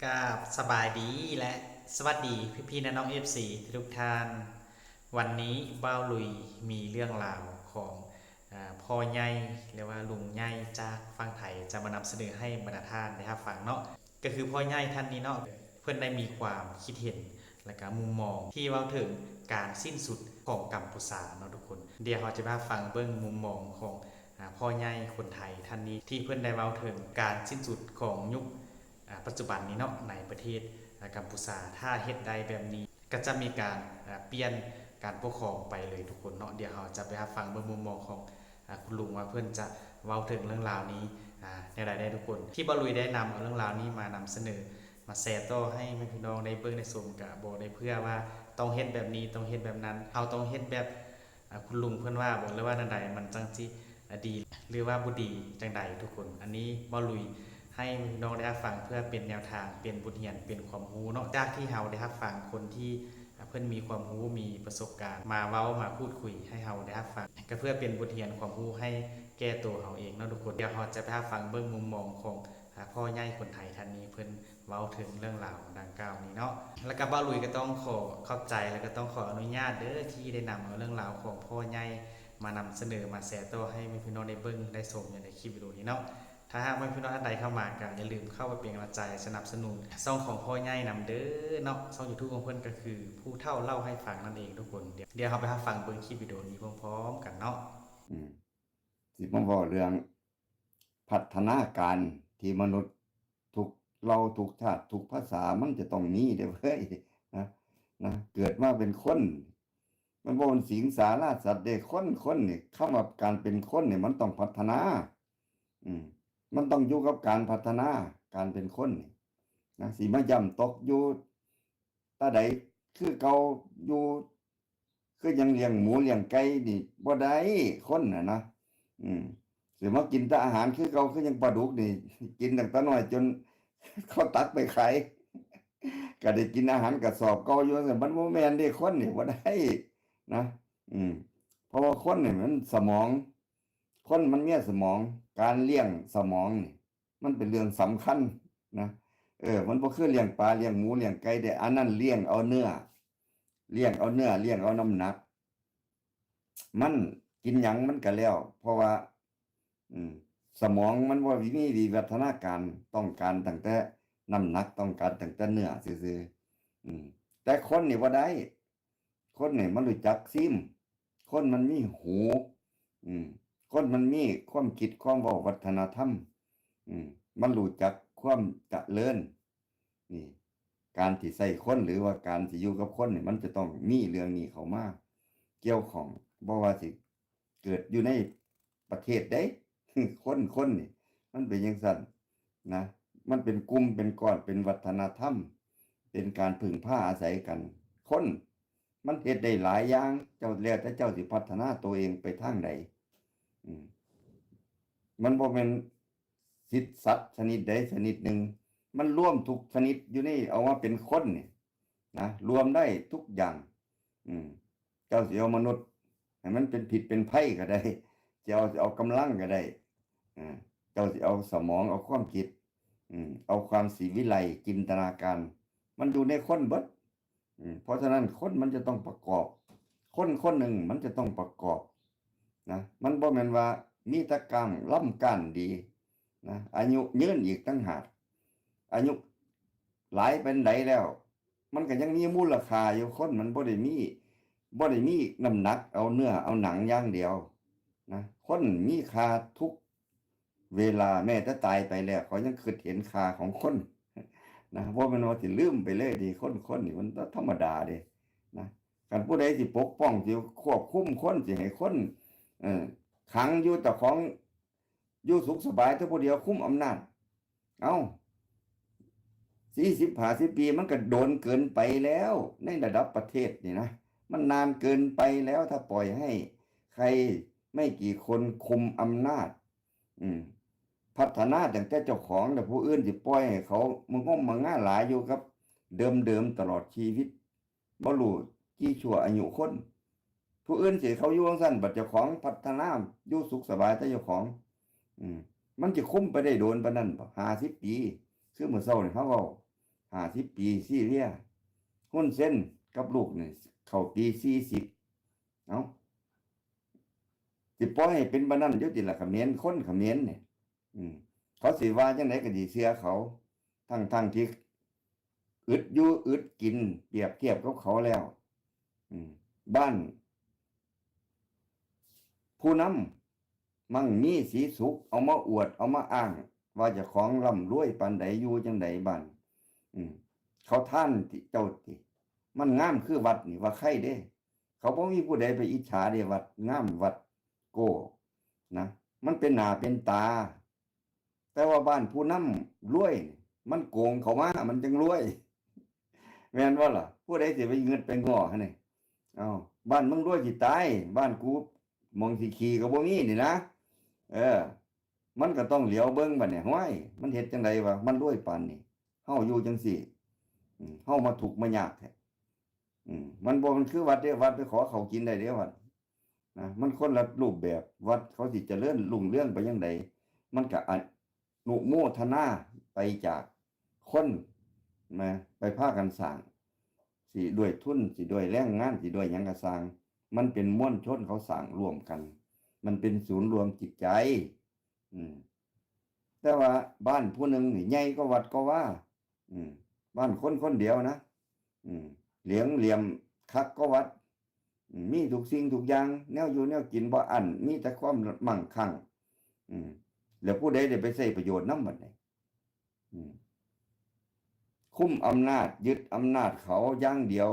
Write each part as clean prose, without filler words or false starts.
กับสบายดีและสวัสดีพี่ๆน้องเอฟซีทุกท่านวันนี้บ้าวลุยมีเรื่องราวของพ่อใหญ่เรียกว่าลุงใหญ่จากฝั่งไทยจะมานำเสนอให้บรรดาท่านนะครับฟังเนาะก็คือพ่อใหญ่ท่านนี้เนาะเพื่อนได้มีความคิดเห็นและก็มุมมองที่ว่าถึงการสิ้นสุดของกัมพูชาเนาะทุกคนเดี๋ยวเราจะมาฟังเบื้องมุมมองของพ่อใหญ่คนไทยท่านนี้ที่เพื่อนได้เล่าถึงการสิ้นสุดของยุค ปัจจุบันนี้เนาะในประเทศกัมพูชาถ้าเฮ็ดได้แบบนี้ก็จะมีการเปลี่ยนการปกครองไปเลยทุกคนเนาะเดี๋ยวเราจะไปฟังเบื้องมุมมองของคุณลุงว่าเพื่อนจะเว้าถึงเรื่องราวนี้ในรายได้ทุกคนที่บลุยได้นำเอาเรื่องราวนี้มานำเสนอมาแชร์ต่อให้พี่น้องได้เบิ่งได้ชมกับบอกได้เพื่อว่าต้องเฮ็ดแบบนี้ต้องเฮ็ดแบบนั้นเอาต้องเฮ็ดแบบคุณลุงเพื่อนว่าบอกเลยว่านั่นใดมันจังสิดีหรือว่าบ่ดีจังใดทุกคนอันนี้บลุย ให้น้องได้รับฟังเพื่อเป็นแนวทางเป็นบทเรียนเป็นความรู้นอกจากที่เราได้รับฟังคนที่เพื่อนมีความรู้มีประสบการณ์มาเว้ามาพูดคุยให้เราได้รับฟังก็เพื่อเป็นบทเรียนความรู้ให้แก้ตัวเราเองเนาะทุกคนเดี๋ยวเราจะไปรับฟังเบื้องมุมมองของพ่อใหญ่คนไทยท่านนี้เพื่อนเว้าถึงเรื่องราวดังกล่าวนี้เนาะแล้วก็บ้าลุยก็ต้องขอเข้าใจแล้วก็ต้องขออนุญาตเด้อที่ได้นำเอาเรื่องราวของพ่อใหญ่มานำเสนอมาแชร์ต่อให้พี่น้องได้เบิ่งได้ชมในคลิปวิดีโอนี้เนาะ ถ้าหากว่าพี่น้องท่านใดเข้ามาก็อย่าลืมเข้าไปเป็นกำลังใจสนับสนุนช่องของพ่อใหญ่นำเด้อเนาะช่องยูทูบของเพื่อนก็คือผู้เฒ่าเล่าให้ฟังนั่นเองทุกคนเดี๋ยวเราไปฟังเบิ่งคลิปวิดีโอนี้พร้อมๆกันเนาะอืมสิมาบอกเรื่องพัฒนาการที่มนุษย์ทุกเราทุกชาติทุกภาษามันจะต้องมีเด้อเว้ยนะเกิดมาเป็นคนมันบ่เป็นสิงสาราสัตว์เด้คนนี่คำว่าการเป็นคนนี่มันต้องพัฒนาอืมมันต้องอยู่กับการพัฒนาการเป็นคนนี่สิมาย่ำตกอยู่ตาใดคือเก่าอยู่คือยังเลี้ยงหมูเลี้ยงไก่นี่บ่ได้คนนะอืมสิมากินแต่อาหารคือเก่าคือยังปลาดุกนี่กินตั้งแต่น้อยจนเขาตักไปขายก็ได้กินอาหารกระสอบเก่าอยู่ซั่นมันบ่แม่นเด้คนนี่บ่ได้นะอืมเพราะว่าคนนี่มันสมองคนมันมีสมองการเลี้ยงสมองนี่มันเป็นเรื่องสำคัญนะมันบ่คือเลี้ยงปลาเลี้ยงหมูเลี้ยงไก่ได้อันนั้นเลี้ยงเอาเนื้อเลี้ยงเอาเนื้อเลี้ยงเอาน้ำหนักมันกินหยังมันก็แล้วเพราะว่าอืมสมองมันบ่มีวิวัฒนาการต้องการตั้งแต่น้ำหนักต้องการตั้งแต่เนื้อซื่อๆแต่คนนี่บ่ได้คนนี่มันรู้จักซิมคนมันมีหูอืมคนมันมีความคิดความเว้าวัฒนธรรมมันรู้จักความเจริญนี่การที่ใส่คนหรือว่าการที่อยู่กับคนนี่มันจะต้องมีเรื่องนี้เข้ามาเกี่ยวข้องบ่ว่าสิเกิดอยู่ในประเทศใดคนนี่มันเป็นจังซั่นนะมันเป็นกลุ่มเป็นก้อนเป็นวัฒนธรรมเป็นการพึ่งพาอาศัยกันคนมันเฮ็ดได้หลายอย่างเจ้าแล้วแต่เจ้าสิพัฒนาตัวเองไปทางใดมันบ่แม่นสัตว์ชนิดใดชนิดหนึ่งมันรวมทุกชนิดอยู่ในเอาว่าเป็นคนนี่นะรวมได้ทุกอย่างเจ้าสิเอามนุษย์ให้มันเป็นผิดเป็นภัยก็ได้จะเอากำลังก็ได้เจ้าสิเอาสมองเอาความคิดเอาความศรีวิไลจินตนาการมันอยู่ในคนเบิดเพราะฉะนั้นคนมันจะต้องประกอบคนหนึ่งมันจะต้องประกอบนะมันบ่แม่นว่ามีแตะกรรมล่ำก้านดีนะอายุยืนอีกตั้งหากอายุหลายเป็นไดแล้วมันก็ยังมีมูลค่าอยู่คนมันบ่ได้มีน้ำหนักเอาเนื้อเอาหนังอย่างเดียวนะคนมีค่าทุกเวลาแม้แต่ตายไปแล้วเขายังคิดเห็นค่าของคนนะว่ามันว่าสิลืมไปเลยดิคนนี่มันธรรมดาเด้นะการผู้ใดสิปกป้องสิควบคุมคนสิให้คนขังอยู่แต่ของอยู่สุขสบายแต่ผู้เดียวคุมอำนาจเอ้า40-50 ปีมันก็โดนเกินไปแล้วในระดับประเทศนี่นะมันนานเกินไปแล้วถ้าปล่อยให้ใครไม่กี่คนคุมอำนาจพัฒนาตั้งแต่เจ้าของแต่ผู้อื่นสิปล่อยให้เขามันก็มาง่าหลายอยู่ครับเดิมตลอดชีวิตบ่รู้กี่ชั่วอายุคนผู้อื่นสิเขาอยู่จังซั่นบัดเจ้าของพัฒนาอยู่สุขสบายแต่เจ้าของมันจะคุ้มไปได้โดนปานนั้นบ่50 ปีคือมื้อเช้านี่เฮาเว้า 50 ปีซีเรียหุ้นเส้นกับลูกนี่เข้าปี40เอ้าสิปล่อยให้เป็นบัดนั้นอยู่ติล่ะเขมรคนเขมรเนี่ยเขาสิว่าจังไดก็สิเชื่อเขาทั้งที่อึดอยู่อึดกินเปรียบเทียบกับเขาแล้วบ้านผู้นำมั่งมีสีสุขเอามาอวดเอามาอ้าง ว่าเจ้าของร่ำรวยปานใดอยู่จังใดบ้านเขาท่านที่เจ้าที่มันงามคือวัดนี่ว่าใครเด้ เขาบ่มีผู้ใดไปอิจฉาเด้วัดงามวัดโก้นะมันเป็นหน้าเป็นตา แต่ว่าบ้านผู้นำรวยมันโกงเขามามันจึงรวยแม่นบ่ล่ะผู้ใดสิไปเงินไปง้อหั่นนี่เอ้าบ้านมึงรวยสิตายบ้านกูมองสิขี่ก็บ่มีนี่นะมันก็ต้องเหลียวเบิ่งบัดนี้ห้วยมันเฮ็ดจังไดวะมันรวยปานนี้เฮาอยู่จังซี่เฮามาทุกข์มายากแท้มันบ่มันคือวัดเด้วัดไปขอเขากินได้เด้วัดนะมันคนละรูปแบบวัดเขาสิเจริญรุ่งเรืองไปจังไดมันก็อนุโมทนาไปจากคนนะไปพากันสร้างสิด้วยทุนสิด้วยแรงงานสิด้วยหยังก็สร้างมันเป็นมวลชนเขาสร้างร่วมกันมันเป็นศูนย์รวมจิตใจแต่ว่าบ้านผู้หนึ่งนี่ใหญ่ก็วัดก็ว่าบ้านคนเดียวนะเหลี่ยมคักก็วัดมีทุกสิ่งทุกอย่างแนวอยู่แนวกินบ่อั้นมีแต่ความมั่งคั่งแล้วผู้ใดได้ไปใช้ประโยชน์นำบัดนี้คุ้มอำนาจยึดอำนาจเขาอย่างเดียว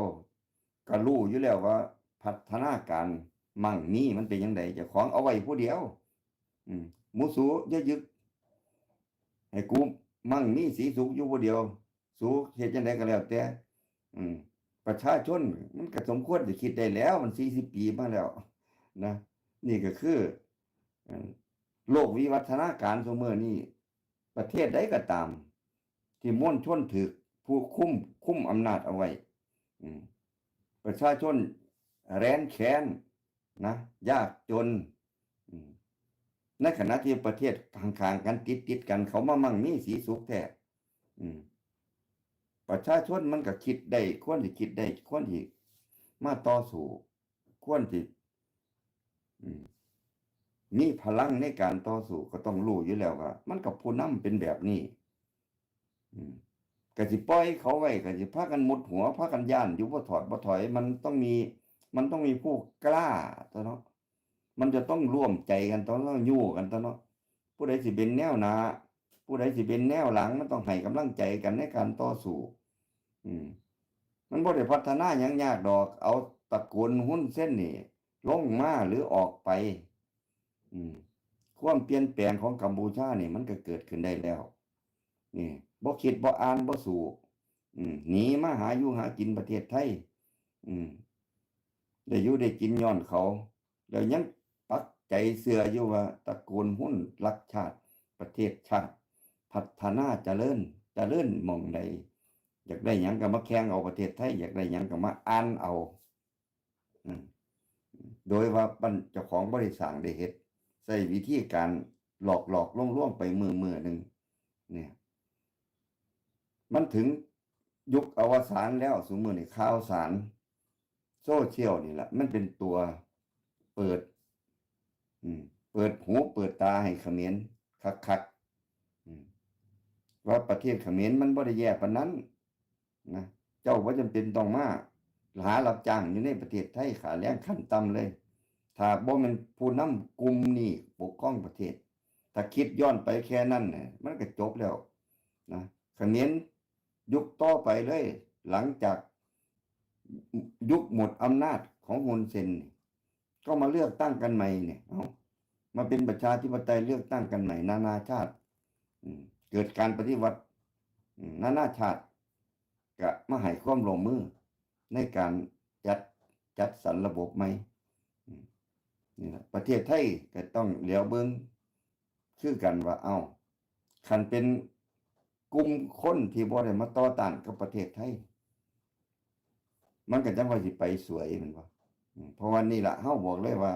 ก็รู้อยู่แล้วว่าพัฒนาการมั่งมีมันเป็นจังไดเจ้าของเอาไว้ผู้เดียวหมูสูอย่ายึดให้กูมั่งมีสีสุขอยู่ผู้เดียวสูเฮ็ดจังไดก็แล้วแต่ประชาชนมันก็สมควรสิคิดได้แล้วมัน40 ปีมาแล้วนะนี่ก็คือโลกวิวัฒนาการซุมื้อนี้ประเทศใดก็ตามที่มวลชนถูกผู้คุมอำนาจเอาไว้ประชาชนแร้นแค้นนะยากจนในขณะที่ประเทศข้างๆกันติดกันเขามามั่งมีสีสุขแท้ประชาชนมันก็คิดได้ควรสิคิดได้ควรสิมาต่อสู้ควรสิมีพลังในการต่อสู้ก็ต้องรู้อยู่แล้วว่ามันกับผู้นำเป็นแบบนี้ก็สิปล่อยเขาไว้ก็สิพากันมุดหัวพากันย่านอยู่บ่ถอดบ่ถอยมันต้องมีผู้กล้าตัวเนาะมันจะต้องร่วมใจกันตอนเรายู่กันตอนเนาะผู้ใดสิเป็นแนวหน้าผู้ใดสิเป็นแนวหลังมันต้องให้กำลังใจกันในการต่อสู้มันบ่ได้พัฒนาหยังยากดอกเอาตระกูลหุ้นเส้นนี่ลงมาหรือออกไปความเปลี่ยนแปลงของกัมพูชานี่มันก็เกิดขึ้นได้แล้วนี่บ่คิดบ่อ่านบ่สู้หนีมาหาอยู่หากินประเทศไทยได้อยู่ได้กินย้อนเขาแล้วยังปักใจเชื่ออยู่ว่าตระกูลหุ้นรักชาติประเทศชาติพัฒนาเจริญหม้องใดอยากได้หยังก็มาแข่งเอาประเทศไทยอยากได้หยังก็มาอ่านเอาโดยว่าเจ้าของบ่ได้สร้างได้เฮ็ดใช้วิธีการหลอกล่วงไปมือนึงเนี่ยมันถึงยุคอวสานแล้วซุมื้อนี้ข่าวสารโซเชียลนี่แหละมันเป็นตัวเปิดหูเปิดตาให้เขมรคักว่าประเทศเขมรมันบ่ได้แย่ปานนั้นนะเจ้าบ่จำเป็นต้องมาหารับจ้างอยู่ในประเทศไทยค่าแรงขั้นต่ำเลยถ้าบ่แม่นผู้นำกลุ่มนี้ปกครองประเทศถ้าคิดย้อนไปแค่นั้นน่ะมันก็จบแล้วนะเขมรยุคต่อไปเลยหลังจากยุคหมดอำนาจของฮุนเซนก็มาเลือกตั้งกันใหม่เนี่ยมาเป็นประชาธิปไตยเลือกตั้งกันใหม่นานาชาติเกิดการปฏิวัตินานาชาติก็มาให้ความร่วมมือในการจัดสรรระบบใหม่นี่ล่ะประเทศไทยก็ต้องเหลียวเบิ่งคือกันว่าคันเป็นกลุ่มคนที่บ่ได้มาต่อต้านกับประเทศไทยมันก็จังว่าสิไปสวยแม่นบ่เพราะว่านี่ล่ะเฮาบอกเลยว่า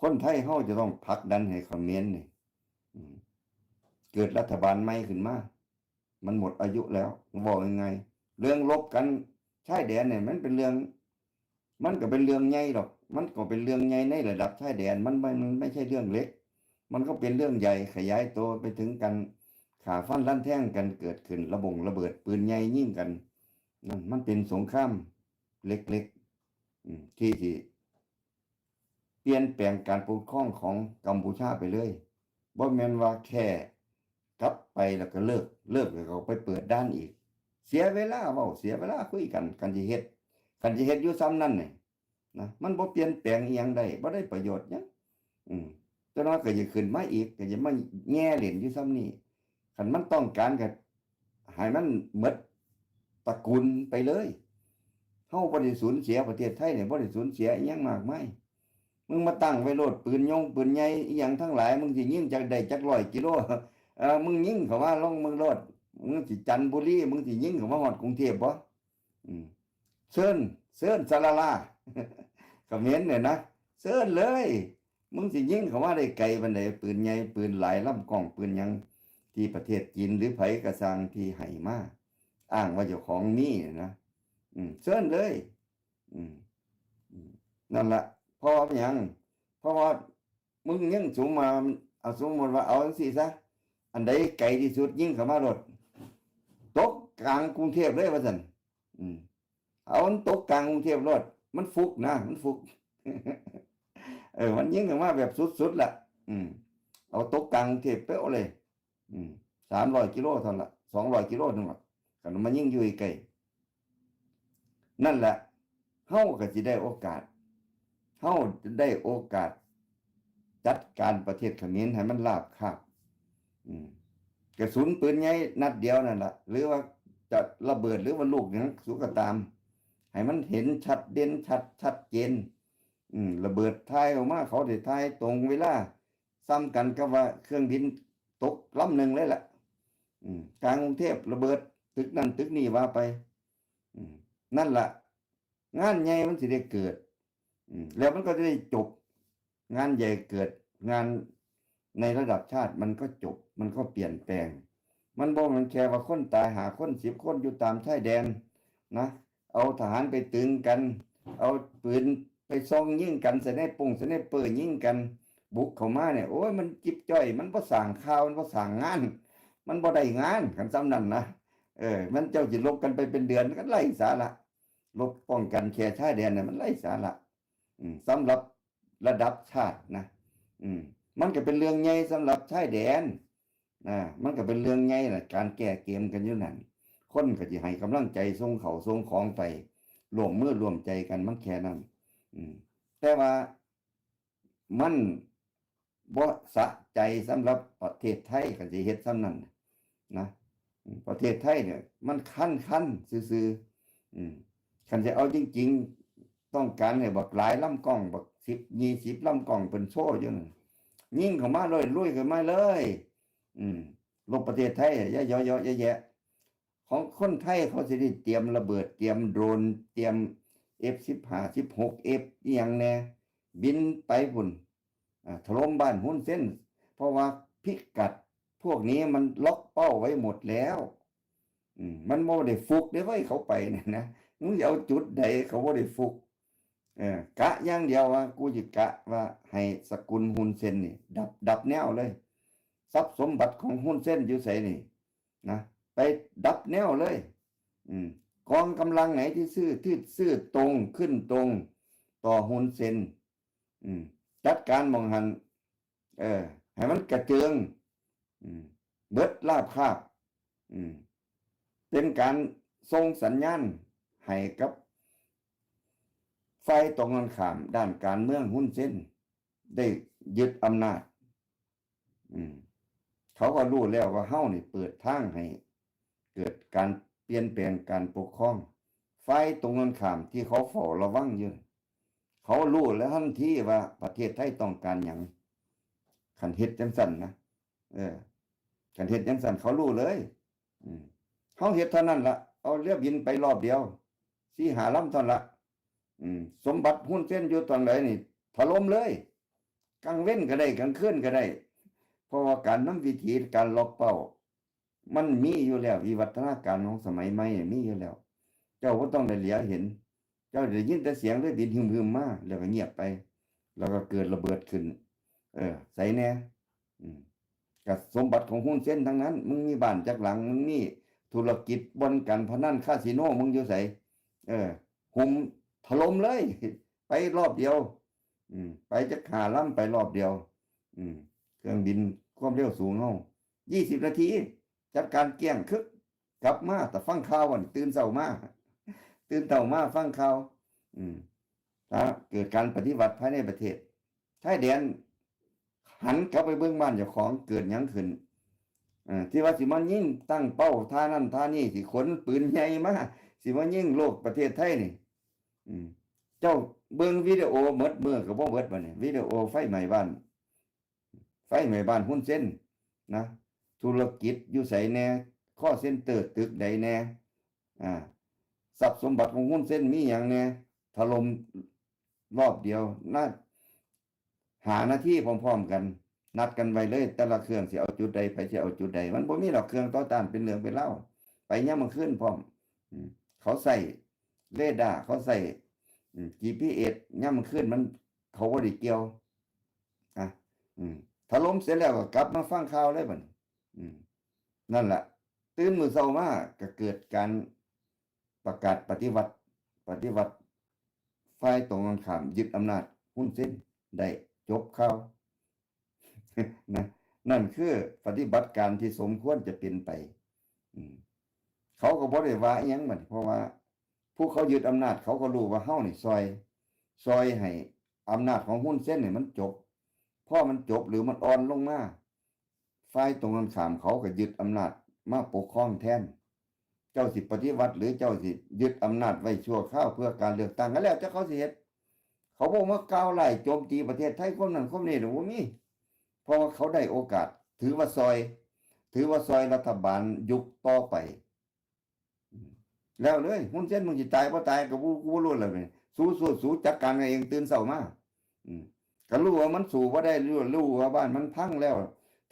คนไทยเฮาจะต้องผลักดันให้เขมรนี่เกิดรัฐบาลใหม่ขึ้นมา มันหมดอายุแล้วบอกยังไง เรื่องลบกันชายแดนเนี่ยมันเป็นเรื่อง มันก็เป็นเรื่องใหญ่หรอก มันก็เป็นเรื่องใหญ่ในระดับชายแดนมันไม่ใช่เรื่องเล็ก มันก็เป็นเรื่องใหญ่ขยายตัวไปถึงกันขาฟันลั่นแท่งกันเกิดขึ้นระเบิดปืนใหญ่ยิงกันนั่นมันเป็นสงครามเล็กๆที่เปลี่ยนแปลงการปกครองของกัมพูชาไปเลยบ่แม่นว่าแค่กลับไปแล้วก็เลิกแล้วก็ไปเปิดด้านอีก เสียเวลาเว้าเสียเวลาคุยกันสิเฮ็ดอยู่ซ้ำนั่นนี่นะมันบ่เปลี่ยนแปลงอีหยังได้บ่ได้ประโยชน์หยังแต่น้อยก็จะขึ้นมาอีกก็จะมาแง่เล่นอยู่ซ้ำนี่คันมันต้องการก็ให้มันหมดตระกูลไปเลยเฮาบ่ได้สูญเสียประเทศไทยเนี่ยบ่ได้สูญเสียอีหยังมากมายมึงมาตั้งไว้โลดปืนปืนใหญ่อีหยังทั้งหลายมึงสิยิงจักได้จัก100กิโลมึงยิงเข้ามาลงมึงโลดมึงสิจันทบุรีมึงสิยิงเข้ามาฮอดกรุงเทพบ่เชิญสะละลาเขมรเนี่ยนะเชิญเลยมึงสิยิงเข้ามาได้ไกลปานใดปืนใหญ่ปืนหลายลำกล้องปืนหยังที่ประเทศจีนหรือไผก็สร้างที่ให้มาอ้างว่าเจ้าของมีนะเชิญเลยนั่นล่ะเพราะว่าหยังเพราะว่ามึงยิงสูงมาเอาสมมุติว่าเอาจังซี่ซะอันใดไกลที่สุดยิงเข้ามารถตกกลางกรุงเทพเลยว่าซั่นเอามันตกกลางกรุงเทพรถมันฟุกนะมันฟุก มันยิงเข้ามาแบบสุดๆล่ะเอาตกกลางกรุงเทพเป๊ะเลย300กิโลเท่านั้นล่ะ200กิโลนึงล่ะกันมันยิงอยู่ไกลนั่นแหละเฮาก็สิได้โอกาสเฮาได้โอกาสจัดการประเทศเขมรให้มันราบคาบกระสุนปืนใหญ่นัดเดียวนั่นล่ะหรือว่าจะระเบิดหรือว่าลูกหยังสุก็ตามให้มันเห็นชัดเด่นชัดเจนระเบิดทายออกมาเขาได้ทายตรงเวลาซ้ำกันกับว่าเครื่องบินตกลำหนึ่งเลยล่ะกลางกรุงเทพระเบิดตึกนั่นตึกนี่ว่าไปนั่นล่ะงานใหญ่มันสิได้เกิดแล้วมันก็จะได้จบงานใหญ่เกิดงานในระดับชาติมันก็จบมันก็เปลี่ยนแปลงมันบ่มันแค่ว่าคนตายหาคน10คนอยู่ตามชายแดนนะเอาทหารไปตึงกันเอาปืนไปซ่องยิงกันสไนเปอร์ยิงกันบุกเข้ามาเนี่ยโอ้ยมันจิบจ้อยมันบ่สร้างข่าวมันบ่สร้างงานมันบ่ได้งานกันซ้ำนั่นนะมันเจ้าสิลบกันไปเป็นเดือนก็ไร้สาระลบป้องกันแค่ชายแดนเนี่ยมันไร้สาระสำหรับระดับชาตินะมันก็เป็นเรื่องใหญ่สำหรับชายแดนมันก็เป็นเรื่องใหญ่น่ะการแก้เกมกันอยู่นั่นคนก็สิให้กำลังใจส่งเขาส่งของไปร่วมมือร่วมใจกันมันแค่นั้นแต่ว่ามันบ่สะใจสำหรับประเทศไทยก็สิเฮ็ดซ้ำนั้นนะประเทศไทยเนี่ยมันคันซื่อคันจะเอาจริงๆต้องการให้บักหลายลำกล้องบัก10 20ลำกล้องเป็นโซ่อยู่นั่นยิงเข้ามาเลยลุยเข้ามาเลยลบประเทศไทยเยอะๆแยะๆของคนไทยเขาสิได้เตรียมระเบิดเตรียมโดรนเตรียม F15 16F อีหยังแน่บินไปพุ่นถล่มบ้านหุ้นเส้นเพราะว่าพิกัดพวกนี้มันล็อกเป้าไว้หมดแล้วมันบ่ได้ฟุกได้ไว้เขาไปเนี่ยนะมึงเอาจุดใดเขาบ่ได้ฟุกกะอย่างเดียวว่ากูสิกะว่าให้สกุลหุ้นเส้นนี่ดับแนวเลยทรัพย์สมบัติของหุ้นเส้นอยู่ไสนี่นะไปดับแนวเลยกองกำลังไหนที่ซื่อตรงขึ้นตรงต่อหุ้นเส้นจัดการมองหันให้มันกระเจิงเบิดราบคาบเป็นการส่งสัญญาณให้กับฝ่ายตรงกันข้ามด้านการเมืองหุ้นเส้นได้ยึดอำนาจเขาก็รู้แล้วว่าเฮานี่เปิดทางให้เกิดการเปลี่ยนแปลงการปกครองฝ่ายตรงกันข้ามที่เขาเฝ้าระวังอยู่เขารู้แล้วทันทีว่าประเทศไทยต้องการหยังคันเฮ็ดจังซั่นนะคันเฮ็ดจังซั่นเขารู้เลยเฮาเฮ็ดเท่านั้นล่ะเอาเรือบินไปรอบเดียว4-5 ลำเท่านั้นล่ะสมบัติหุ้นเส้นอยู่ตรงไหนนี่ถล่มเลยกลางเว้นก็ได้กลางคืนก็ได้เพราะว่าการนำวิธีการล็อกเป้า มันมีอยู่แล้ววิวัฒนาการของสมัยใหม่มีอยู่แล้ว เจ้าก็ต้องได้เหลียวเห็น เจ้าได้ยินแต่เสียงด้วยดินหึมๆมาแล้วก็เงียบไป แล้วก็เกิดระเบิดขึ้น ใส่แน่กับสมบัติของหุ้นเส้นทั้งนั้น มึงมีบ้านจักหลังมึงมีธุรกิจบ่อนการพนันคาสิโนมึงอยู่ไสหุมถล่มเลย ไปรอบเดียว ไปจักหาลำไปรอบเดียว เครื่องบินความเร็วสูงเฮา20 นาที จัดการเกลี้ยงคึกกลับมาแต่ฟังข่าววันตื่นเช้ามาฟังข่าวถ้าเกิดการปฏิวัติภายในประเทศชายแดนหันกลับไปเบิ่งบ้านเจ้าของเกิดหยังขึ้นที่ว่าสิมายิงตั้งเป้าท่านั้นท่านี้สิขนปืนใหญ่มาสิมายิงโลกประเทศไทยนี่เจ้าเบิ่งวิดีโอหมดมื้อก็บ่เบิดบัดนี้วิดีโอไฟไหม้บ้านหุ้นเส้นนะธุรกิจอยู่ไสแน่ข้อเซ็นเตอร์ตึกใดแน่ทรัพย์สมบัติของหุ้นเส้นมีหยังแน่ถล่มรอบเดียวน่าหาหน้าที่พร้อมๆกันนัดกันไว้เลยแต่ละเครื่องสิเอาจุดใดไปสิเอาจุดใดมันบ่มีดอกเครื่องต่อต้านเป็นเรื่องเป็นเล่าไปยามมื้อคืนพร้อมเขาใส่เรดาร์เขาใส่GPS ยามมื้อคืนมันเขาบ่ได้เกี่ยวถล่มเสร็จแล้วก็กลับมาฟังข่าวเลยบัดนี้นั่นแหละตื่นมื้อเช้ามาก็เกิดการประกาศปฏิวัติฝ่ายตรงกันข้ามยึดอำนาจหุ้นเส้นได้จบข่าว นะนั่นคือปฏิบัติการที่สมควรจะเป็นไปเขาก็บ่ได้ว่าอิหยังบัดเพราะว่าผู้เขายึดอำนาจเขาก็รู้ว่าเฮานี่ซอยให้อำนาจของหุ้นเส้นนี่มันจบพอมันจบหรือมันอ่อนลงมาฝ่ายตรงกันข้ามเขาก็ยึดอำนาจมาปกครองแทนเจ้าสิปฏิวัติหรือเจ้าสิยึดอำนาจไว้ชั่วคราวเพื่อการเลือกตั้งก็แล้วแต่เขาสิเฮ็ดเขาบ่มาก้าวไล่โจมตีประเทศไทยคนนั้นคนนี้บ่มีเพราะว่าเขาได้โอกาสถือว่าซอยรัฐบาลยุคต่อไปแล้วเลยหุ้นเส้นมึงสิตายบ่ตายก็กูรู้แล้วนี่สู้จัดการเองตื่นเช้ามาก็รู้ว่ามันสู้บ่ได้รู้ว่าบ้านมันพังแล้ว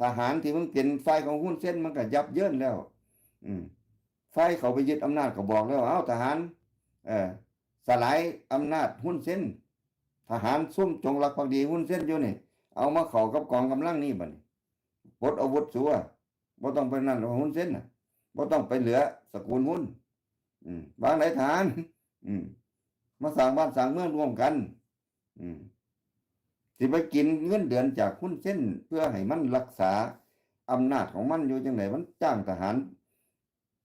ทหารที่มึงเป็นฝ่ายของหุ้นเส้นมันก็ยับเยินแล้วฝ่ายเขาไปยึดอำนาจก็บอกแล้วเอ้าทหารสลายอำนาจหุ้นเส้นทหารซุ่มจงรักภักดีหุ้นเส้นอยู่นี่เอามาเข้ากับกองกำลังนี่บัดนี้ปลดอาวุธสัวบ่ต้องไปนั่นหุ้นเส้นน่ะบ่ต้องไปเหลือสกุลหุ้นวางไหนทหารมาสร้างบ้านสร้างเมืองร่วมกันสิไปกินเงินเดือนจากหุ้นเส้นเพื่อให้มันรักษาอำนาจของมันอยู่จังไดมันจ้างทหาร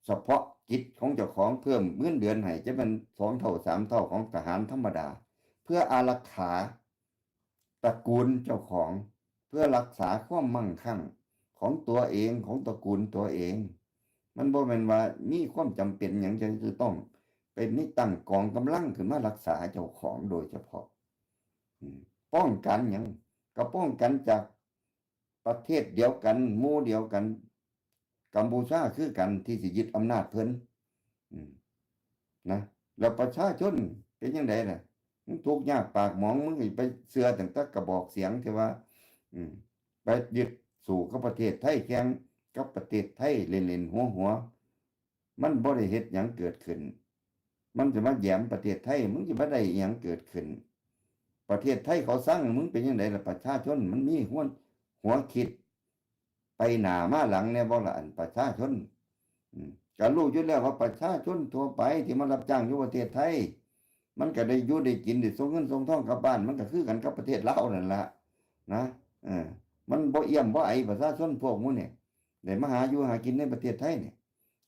เฉพาะกิจของเจ้าของเพิ่มเงินเดือนให้จะเป็น2 เท่า 3 เท่าของทหารธรรมดาเพื่ออารักขาตระกูลเจ้าของเพื่อรักษาความมั่งคั่งของตัวเองของตระกูลตัวเองมันบ่แม่นว่ามีความจำเป็นหยังจะต้องเป็นนี่ตั้งกองกำลังขึ้นมารักษาเจ้าของโดยเฉพาะป้องกันหยังก็ป้องกันจากประเทศเดียวกันหมู่เดียวกันกัมพูชาคือกันที่สิยึดอำนาจเพิ่นนะแล้วประชาชนเป็นจังไดล่ะมึงทุกข์ยากปากหมองมึงไปเชื่อตั้งแต่กระบอกเสียงที่ว่าไปยึดสู่กับประเทศไทยแข่งกับประเทศไทยเล่นๆหัวมันบ่ได้เฮ็ดหยังเกิดขึ้นมันจะมาแหย้มประเทศไทยมึงสิบ่ได้หยังเกิดขึ้นประเทศไทยเขาสร้างมึงเป็นจังไดล่ะประชาชนมันมีหัวคิดไปหน้ามาหลังแน่บ่ล่ะอันประชาชนก็รู้อยู่แล้วว่าประชาชนทั่วไปที่มารับจ้างอยู่ประเทศไทยมันก็ได้อยู่ได้กินได้ส่งเงินส่งทองกลับบ้านมันก็คือกันกับประเทศลาวนั่นล่ะนะมันบ่เอี่ยมบ่ไอประชาชนพวกหมู่นี่ได้มาหาอยู่หากินในประเทศไทยนี่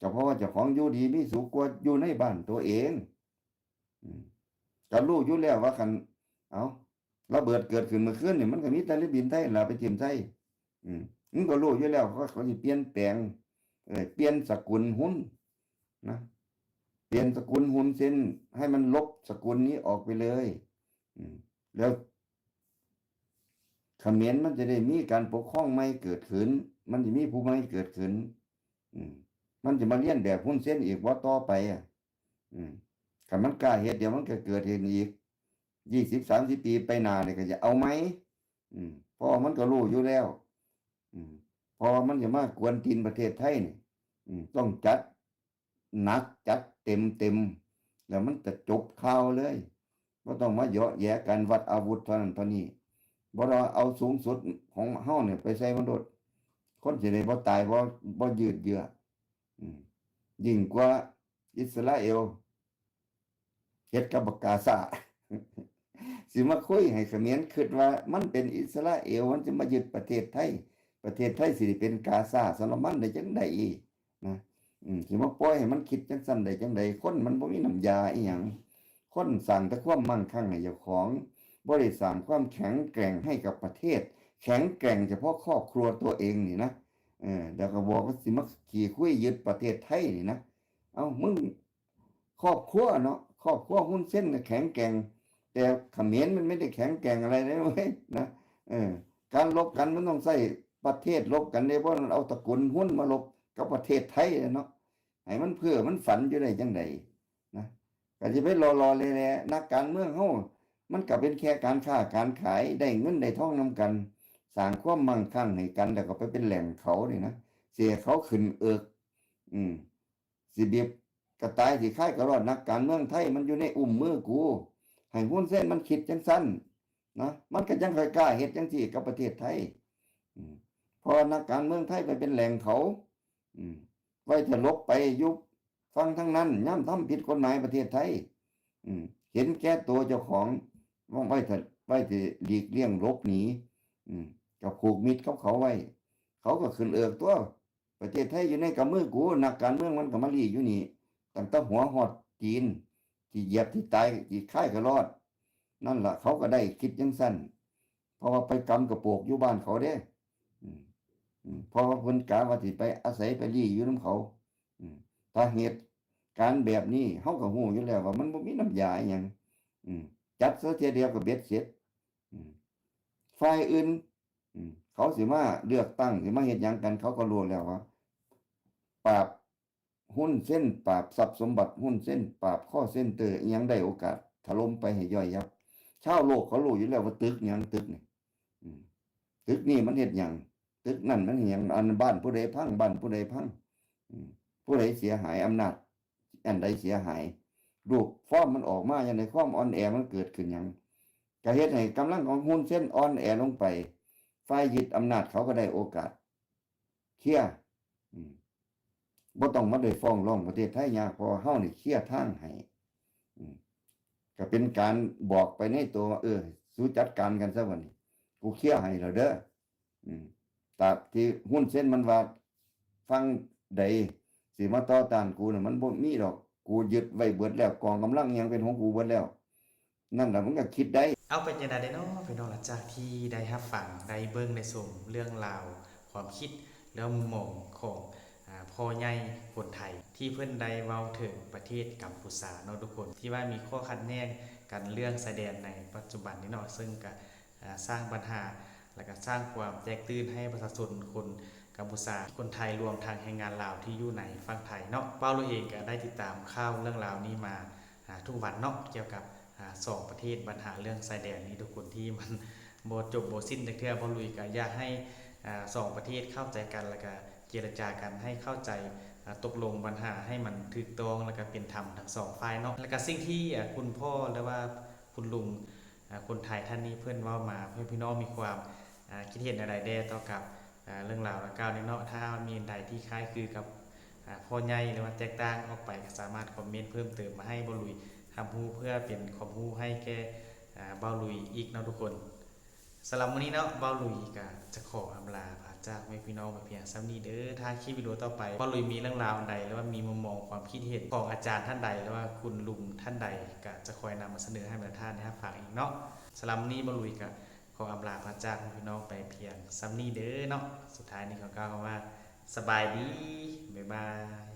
ก็เพราะว่าเจ้าของอยู่ดีมีสุขกว่าอยู่ในบ้านตัวเองก็รู้อยู่แล้วว่าคันระเบิดเกิดขึ้นเมื่อคืนนี่มันก็มีแต่ริบินไทยล่ะไปทิ่มไทยมันก็รู้อยู่แล้วเขาสิเปลี่ยนแปลงเปลี่ยนสกุลหุ้นนะเปลี่ยนสกุลหุ้นเส้นให้มันลบสกุลนี้ออกไปเลยแล้วเขมรมันจะได้มีการปกครองใหม่เกิดขึ้นมันจะมีผู้ใหม่เกิดขึ้นมันจะมาเลียนแบบหุ้นเส้นอีกว่าต่อไปถ้ามันกล้าเฮ็ดเดี๋ยวมันก็เกิดเหตุอีก20-30 ปีไปหน้านี่ก็จะเอาไหมเพราะมันก็รู้อยู่แล้วเพอมันจะมากวนตีนประเทศไทยนี่ ต้องจัดหนักจัดเต็มแล้วมันจะจบข่าวเลยบ่ต้องมาเยาะแยะกันวัดอาวุธเท่านั้นเท่านี้บ่เราเอาสูงสุดของเฮาเนี่ยไปใส่มนุษย์คนสิได้บ่ตายบ่ยืดเยื้ออืมยิ่งกว่าอิสราเอลเฮ็ดกับบักกาซา สิมาคุยให้เขมรคิดว่ามันเป็นอิสราเอลมันจะมายึดประเทศไทยสิได้เป็นกาซาสำหรับมันได้จังได๋นะสิมาปล่อยให้มันคิดจังซั่นได้จังได๋คนมันบ่มีน้ำยาอิหยังคนสร้างแต่ความมั่งคั่งให้เจ้าของบ่ได้สร้างความแข็งแกร่งให้กับประเทศแข็งแกร่งเฉพาะครอบครัวตัวเองนี่นะแล้วก็บอกว่าสิมาขี่คุยยึดประเทศไทยนี่นะเอ้ามึงครอบครัวเนาะครอบครัวหุ้นเส้นน่ะแข็งแกร่งแต่เขมรมันไม่ได้แข็งแกร่งอะไรเลยเว้ยนะเออการรบกันมันต้องใช้ประเทศรบกันได้บ่มันเอาตระกูลหุ้นมารบกับประเทศไทยเนาะให้มันเพ้อมันฝันอยู่ได้จังไดนะก็สิไปรอๆแลๆนักการเมืองเฮามันก็เป็นแค่การค้าการขายได้เงินได้ทองนำกันสร้างความมั่งคั่งให้กันแล้วก็ไปเป็นแหล่งเขานี่นะเสียเขาขึ้นเอิกสิเบียบกระต่ายสิคายกระรอดนักการเมืองไทยมันอยู่ในอุ้มมือกูให้หุ้นเส้นมันคิดจังซั่นนะมันก็จังค่อยกล้าเฮ็ดจังซี่กับประเทศไทยเพราะนักการเมืองไทยไปเป็นแหล่งเขาไว้จะลบไปยุบฟังทั้งนั้นย่ำทำผิดกฎหมายประเทศไทยเห็นแก่ตัวเจ้าของว่าไว้จะหลีกเลี่ยงลบหนีกับผูกมิตรกับเขาไว้เขาก็ขึ้นเอิกตัวประเทศไทยอยู่ในกำมือกูนักการเมืองมันก็มาลีอยู่นี่ตั้งแต่หัวหอดจีนที่เหยียบที่ตายที่ค่ายก็รอดนั่นล่ะเขาก็ได้คิดจังซั่นเพราะว่าไปกำกระโปกอยู่บ้านเขาเด้เพราะว่าเพิ่นกะว่าสิไปอาศัยไปลี้อยู่นำเขาถ้าเหตุการณ์แบบนี้เฮาก็ฮู้อยู่แล้วว่ามันบ่มีน้ำยาอิหยังจัดซะเที่ยเดียวก็เบ็ดเสร็จฝ่ายอื่นเขาสิมาเลือกตั้งสิมาเฮ็ดหยังกันเขาก็รู้แล้วว่าปราบหุ้นเส้นปราบทรัพย์สมบัติหุ้นเส้นปราบcall centerอิหยังได้โอกาสถล่มไปให้ย่อยยับชาวโลกเขารู้อยู่แล้วว่าตึกหยังตึกนี่ตึกนี่มันเฮ็ดหยังตึกนั่นมันเฮ็ดหยังอันบ้านผู้ใดพังบ้านผู้ใดพังผู้ใดเสียหายอำนาจอันใดเสียหายรูปฟอร์มมันออกมาอย่างในความอ่อนแอมันเกิดขึ้นหยังก็เฮ็ดให้กำลังของหุ้นเส้นอ่อนแอลงไปฝ่ายยึดอำนาจเขาก็ได้โอกาสเคลียร์บ่ต้องมาได้ฟ้องร้องประเทศไทยยากเพราะเฮานี่เคลียร์ทางให้ก็เป็นการบอกไปในตัวว่าสู้จัดการกันซะบัดนี้กูเคลียร์ให้แล้วเด้อตราบที่หุ้นเส้นมันว่าฟังใดสิมาต่อต้านกูน่ะมันบ่มีดอกกูยึดไว้เบิดแล้วกองกำลังอิหยังเป็นของกูเบิดแล้วนั่นล่ะมันก็คิดได้เอาเป็นจังได๋เนาะพี่น้องหลังจากที่ได้รับฟังได้เบิ่งได้ชมเรื่องราวความคิดแล้วมุมมองของพ่อใหญ่คนไทยที่เพิ่นได้เว้าถึงประเทศกัมพูชาเนาะทุกคนที่ว่ามีข้อขัดแย้งกันเรื่องชายแดนในปัจจุบันนี้เนาะซึ่งก็สร้างปัญหาและก็สร้างความแตกตื่นให้ประชาชนคนกัมพูชาคนไทยรวมทางแรงงานลาวที่อยู่ในฝั่งไทยเนาะเป้าเราเองก็ได้ติดตามข่าวเรื่องราวนี้มาทุกวันเนาะเกี่ยวกับสองประเทศปัญหาเรื่องชายแดนนี้ทุกคนที่มันบ่จบบ่สิ้นจักเทื่อบ่ลุยก็อยากให้สองประเทศเข้าใจกันแล้วก็เจรจากันให้เข้าใจตกลงปัญหาให้มันถูกต้องแล้วก็เป็นธรรมทั้งสองฝ่ายเนาะแล้วก็สิ่งที่คุณพ่อหรือว่าคุณลุงคนไทยท่านนี้เพิ่นเว้ามาเพื่อพี่น้องมีความคิดเห็นอะไรได้ต่อกับเรื่องราวดังกล่าวนี้เนาะถ้ามีใดที่คล้ายคือกับพ่อใหญ่หรือว่าแตกต่างออกไปก็สามารถคอมเมนต์เพิ่มเติมมาให้บ่ลุยรับรู้เพื่อเป็นความรู้ให้แก่เบาลุยอีกเนาะทุกคนสำหรับวันนี้เนาะเบาลุยก็จะขออำลาพาจากแม่พี่น้องไปเพียงซ้ำนี้เด้อถ้าคลิปวิดีโอต่อไปเบาลุยมีเรื่องราวใดหรือว่ามีมุมมองความคิดเห็นของอาจารย์ท่านใดหรือว่าคุณลุงท่านใดก็จะคอยนำมาเสนอให้บรรดาท่านนะครับฝากอีกเนาะสำหรับวันนี้เบาลุยก็ขออำลาพาจากแม่พี่น้องไปเพียงซ้ำนี้เด้อเนาะสุดท้ายนี้ขอกล่าวว่าสบายดีบ๊ายบาย